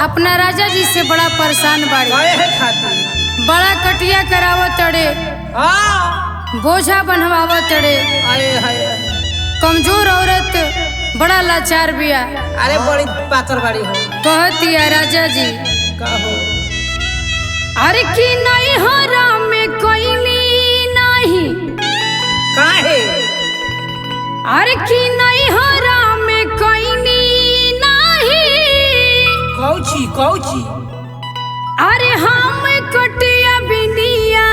अपना राजा जी से बड़ा परेशान बाड़ी। बड़ा कटिया करावत तड़े, बोझा बनवावत तड़े। कमजोर औरत बड़ा लाचार बिया। अरे बड़ी पातर बाड़ी हो। कहतिया राजा जी अरे की नहीं हो राम में कोई नहीं काहे? अरे की नहीं हो राम में कोई नहीं कौची कौची? अरे हम कटिया बिनिया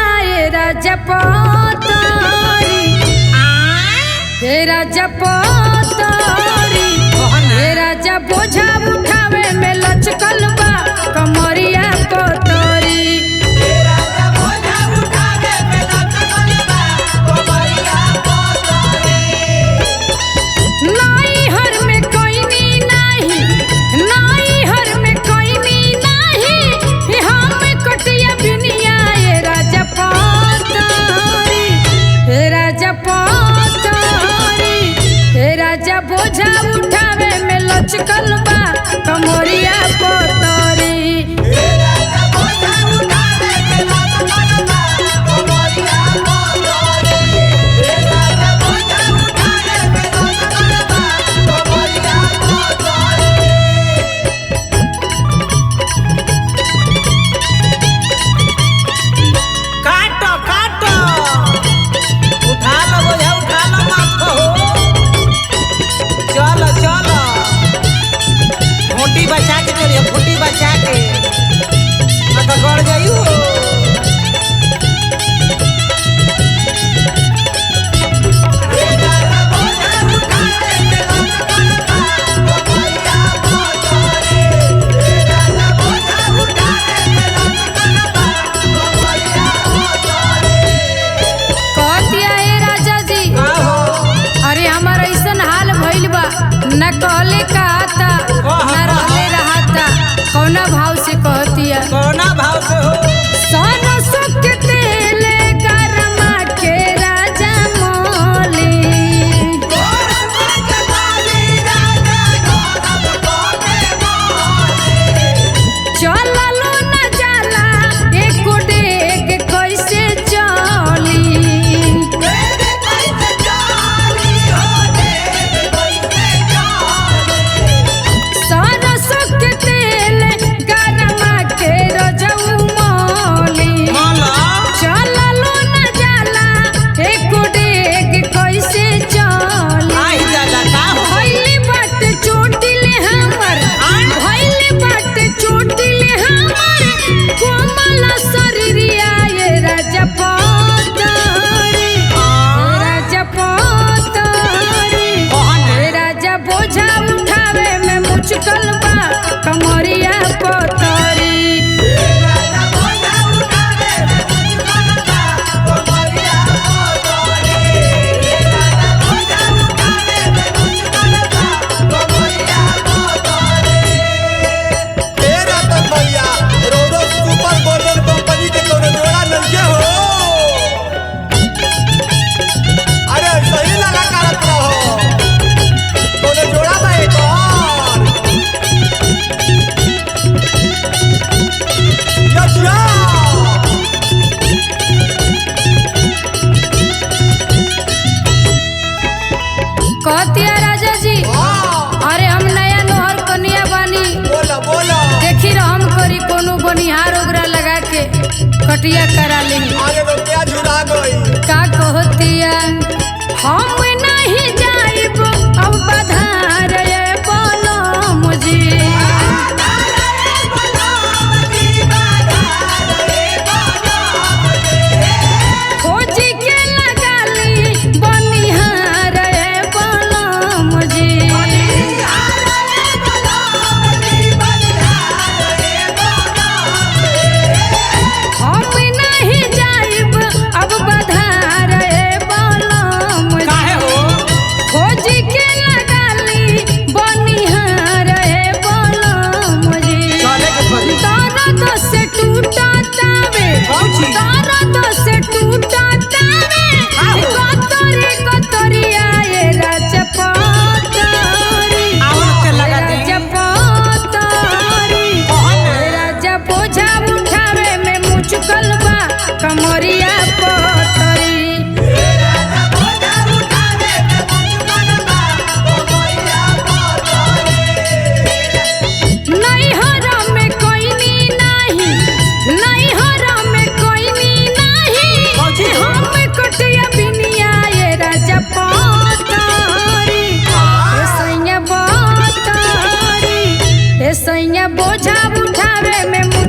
राजा पतारी हे राजा पतारी हे राजा बोझा उठावे में लचकल बा कमरिया पतारी बोझा उठावे में लचकल बा कमरिया पतारी काटो काटो उठा लो बोझा उठा लो मत कहो। चलो चलो खूंटी बचा के चलिए खूंटी बचा के न तो गड़ जाई हो। न कहले कहता न रहले रहता कौना भाव से कहतिया? कौना भाव से हो? सरसों के तेल गरमा के राजा मोली चललो न जाला एको डेग कैसे चली चल बा कमरिया पतारी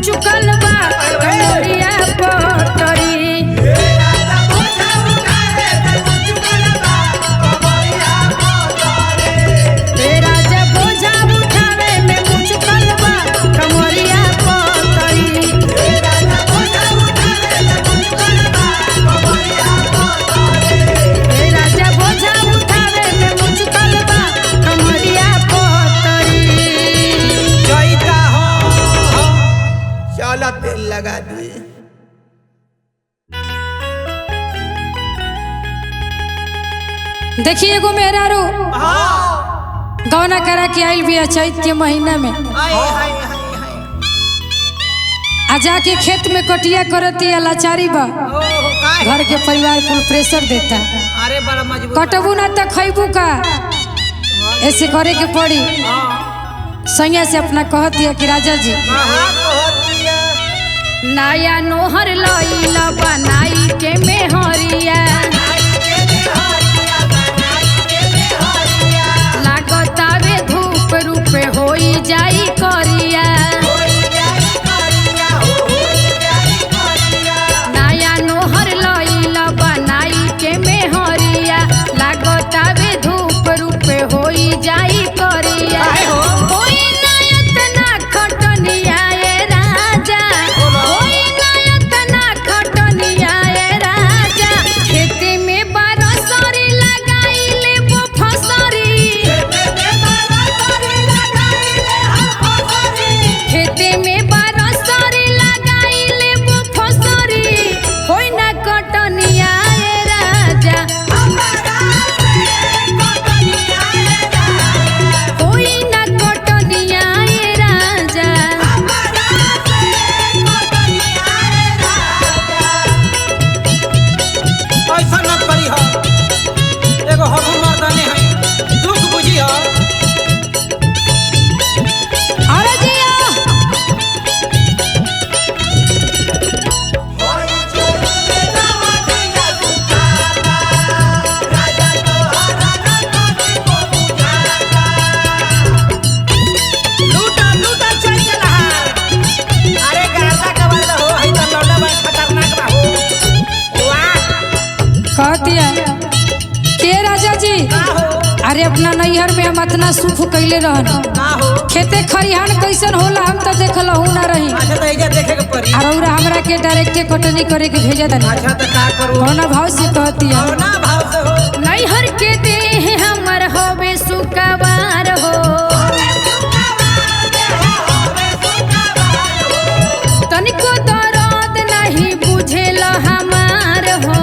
मुचुकल बा कमरिया पतरी राजा बोझा उठावे में मुचुकल बा कमरिया पतरी राजा बोझा उठावे में मुचुकल बा कमरिया पतरी जईता हो चलो तेल लगा दी। देखिए एगो मेहरारू गौना करा के आइल भी चैत के महीना में आ जाके खेत में कटिया करती या लाचारी बा घर के परिवार को प्रेशर देता। अरे बड़ा मजबूत कटबू ना तो खैबू का ऐसे करे के पड़ी। सैया से अपना कहती है कि राजा जी नया नोहर लईला बनाई के मेहरिया लागतावे धूप रूप होई जाई करिया नया नोहर लईला बनाई के मेहरिया लागतावे धूप रूप होई जाई करिया होई नायत ना खटनिया ए राजा होई नायत ना खटनिया ए राजा खेते में बारसरी लगाइले वो फसरी खेते में बारसरी लगाइले वो फसरी होई ना कटनिया ए राजा होई ना कटनिया ए राजा ऐसा न करी हो एगो हबू मर्दाने है दुख बुझी हो अरे जिया लूटा लूटा चल चला अरे गाता का वाला हो है तो लौंडा बड़ा खतरनाक बा हो वाह कहती है के राजा जी का हो अरे अपना नैहर में हम इतना सुख कैले रहन का हो खेते खरिहान कैसन होला हम तो देखल हूँ ना रही अच्छा तो इजा देखे के पड़ी और हमरा के डायरेक्टे कटनी करे के भेजा दनी अच्छा तो का करू कौना भाव से कहती है कौना भाव से हो नैहर के देह हमर होवे सुकवार हो तनिको दर्द नहीं बुझेल हमार हो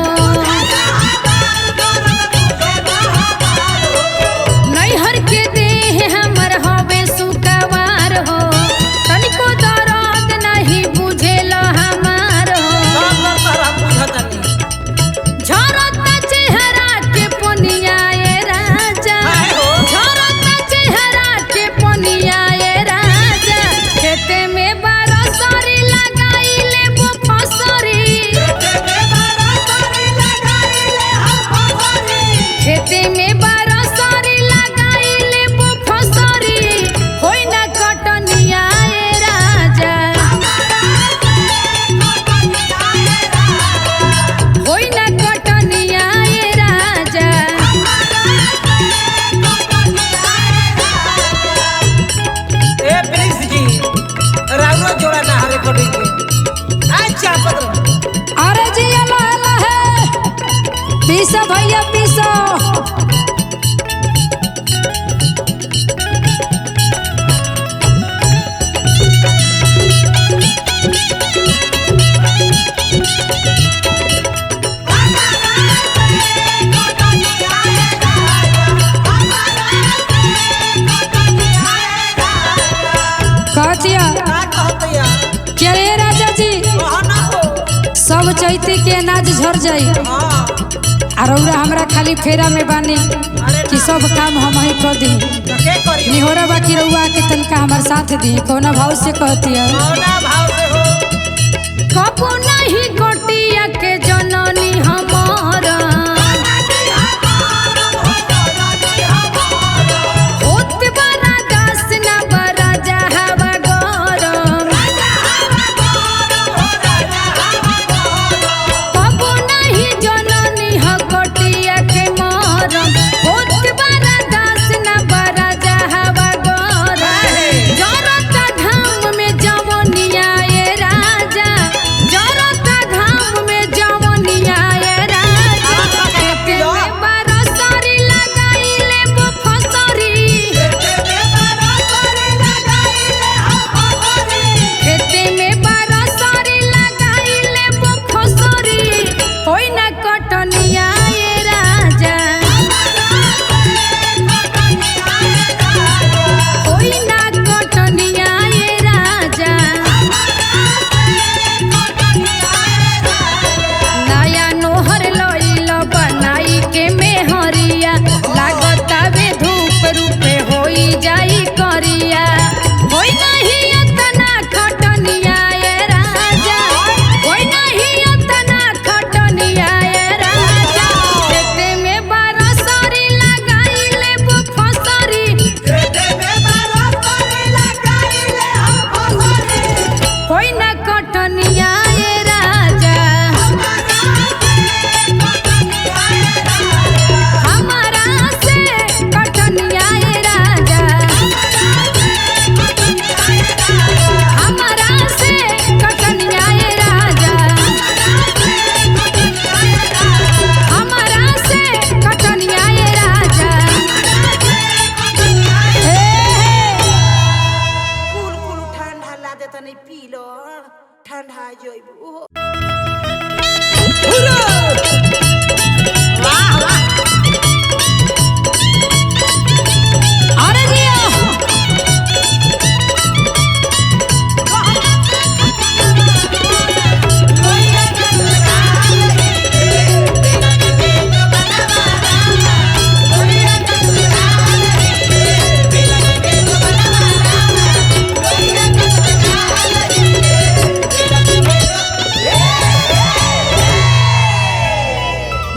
नैहर के देह हमर होवे सुकवार हो तनिको दर्द नहीं बुझेल हमार हो सब तरह बुझतनी झरता चेहरा के पोनिया ए राजा झरता चेहरा के पोनिया ए राजा खेते में बारसरी लगाइले वो फसरी खेते में बारसरी लगाइले वो फसरी होई ना कटनिया ए राजा होई ना कटनिया ए राजा ए प्लीज जी राउरो जोड़ा ना हरे कोडी के अच्छा पत्र अरे जी अल्लाह अल्लाह है पीसा भैया पीसा कहती है का कहत यार क्या रे राजा जी कहना हो सब चैते के अनाज झर जाई हां और हमरा खाली फेरा में बानी कि सब काम हम ही कर दी तो के करी निहोरा बाकी रउआ के तनका हमार साथ दी कौना भाव से कहती है कौना भाव से हो कबू नहीं गोटिया के जननी हमारा होत बड़ा दास ना बड़ा जहावा गरम तनी पी लो ठंडा जइबू वाह वाह अरे जिया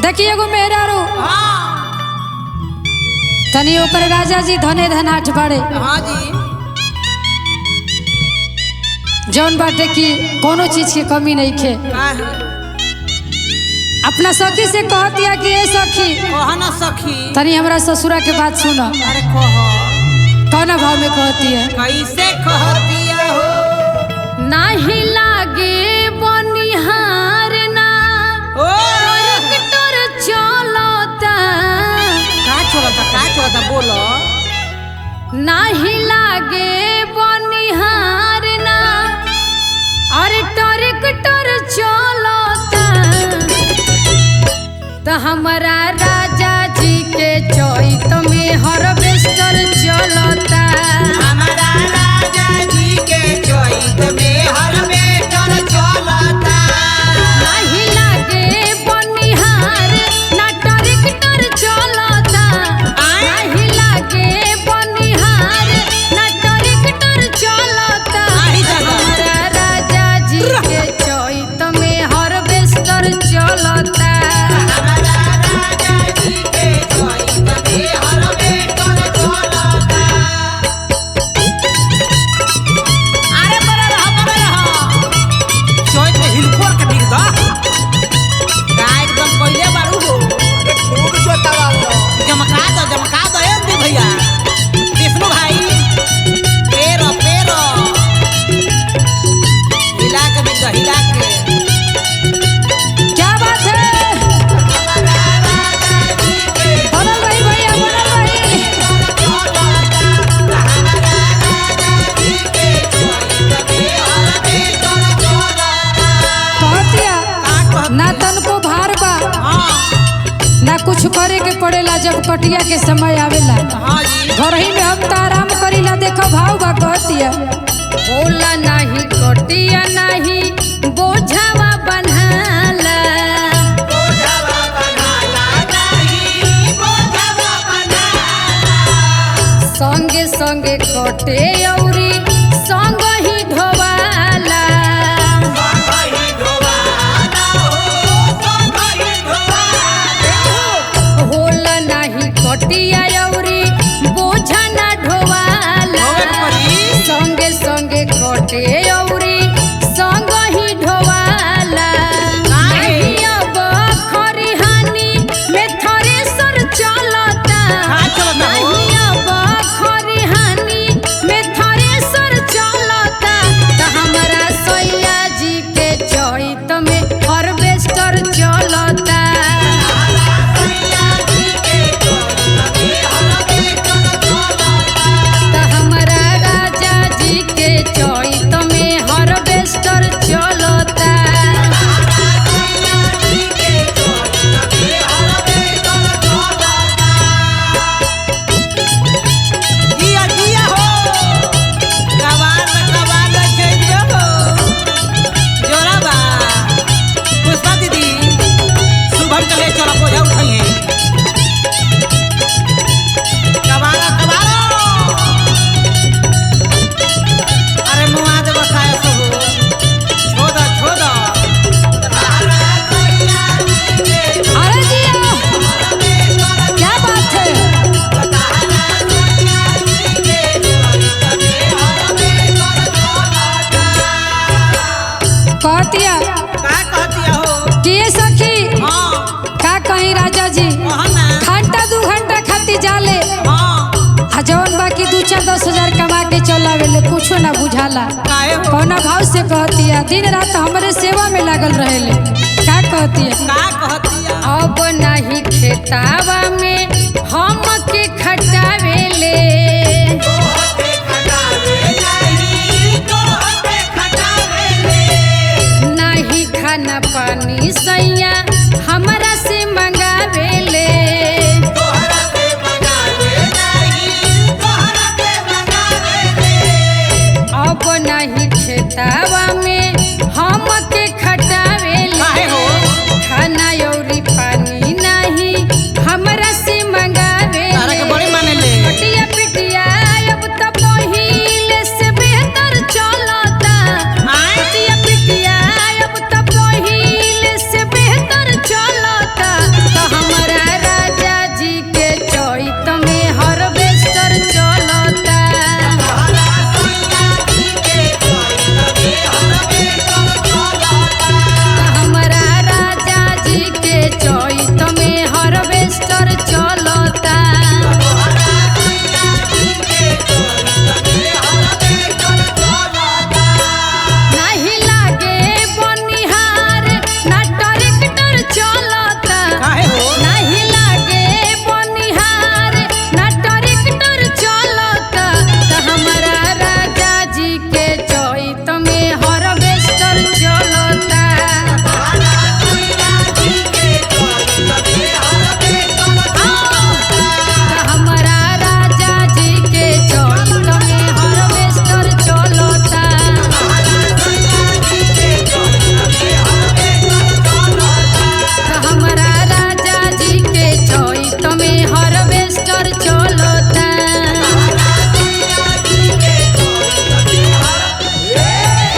देखिए एगो मेहरारू तनी ओकर राजा जी धने धनाठ बाड़े हाँ जी जौन बाटे की कोनो चीज के कमी नहीं खे अपना सखी से कह दिया कि ए सखी कह ना सखी तनी हमरा ससुरा के बात सुनो अरे कह कौन भाव में कहती है कैसे कहतिया हो नाही लागे बनिहार ना ओ ट्रैक्टर चलता का चलता बोलो नाही लागे बनिहार ना अरे ट्रैक्टर चलता तो हमारा राजा जी के चैत में हार्वेस्टर चलता हमारा राजा जी के चैत में हार्वेस्टर चलता नाही लागे बनिहार ना ट्रैक्टर चलता नाही लागे बनिहार ना ट्रैक्टर चलता हमारा राजा जी के चैत में हार्वेस्टर चलता कुछ करे के पड़ेला जब कटिया के समय आवेला घर ही में हम तो आराम करीला देखो भाव बा कहतिया होला नहीं कटिया नहीं बोझावा बन्हाला संगे संगे कटे औरी संग ही ढोवाला होला नहीं कटिया औरी बोझा ना ढोवाला संगे संगे कटे औरी संग ही ढोवाला नहीं अब खरिहानी में थ्रेसर चलता नहीं अब खरिहानी में थ्रेसर चलता तो हमारा सैया जी के चैत में हार्वेस्टर चलता चैत में हार्वेस्टर चलता जिया जिया हो कबार चैत हो जोरा बा पुष्पा दीदी शुभम चले चलो बोझा उठाइए जौन बाकी 2-4-10,000 कमा के चलावेले कुछो ना बुझाला कौना भाव से कहतिया दिन रात हमारे सेवा में लागल रहेले का कहतिया अब नहीं खेतावा में हम के खटावेले